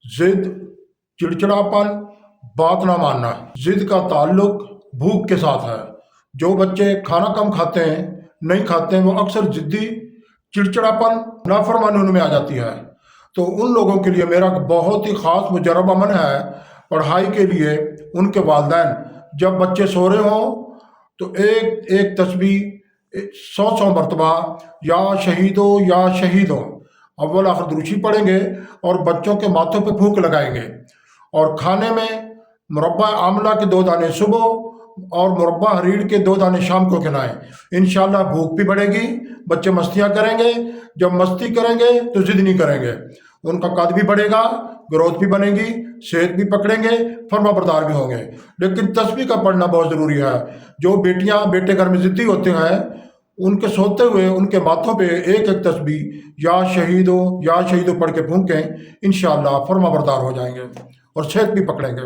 ضد، چڑچڑاپن، بات نہ ماننا۔ ضد کا تعلق بھوک کے ساتھ ہے۔ جو بچے کھانا کم کھاتے ہیں، نہیں کھاتے ہیں، وہ اکثر ضدی، چڑچڑاپن، نافرمانی ان میں آ جاتی ہے۔ تو ان لوگوں کے لیے میرا بہت ہی خاص مجرب عمل ہے پڑھائی کے لیے، ان کے والدین جب بچے سو رہے ہوں تو ایک ایک تسبیح 100 مرتبہ یا شہیدو یا شہیدو اول آخر دروشی پڑھیں گے اور بچوں کے ماتھوں پہ پھونک لگائیں گے، اور کھانے میں مربع آملہ کے 2 دانے صبح اور مربع حریر کے 2 دانے شام کو کھلائیں۔ انشاءاللہ بھوک بھی بڑھے گی، بچے مستیاں کریں گے، جب مستی کریں گے تو ضد نہیں کریں گے، ان کا قد بھی بڑھے گا، گروتھ بھی بنے گی، صحت بھی پکڑیں گے، فرما بردار بھی ہوں گے۔ لیکن تسبیح کا پڑھنا بہت ضروری ہے۔ جو بیٹیاں بیٹے گھر میں ضدی ہوتے ہیں، ان کے سوتے ہوئے ان کے ماتھوں پہ ایک ایک تسبیح یا شہیدو پڑھ کے پھونکیں، انشاءاللہ فرما بردار ہو جائیں گے اور صحت بھی پکڑیں گے۔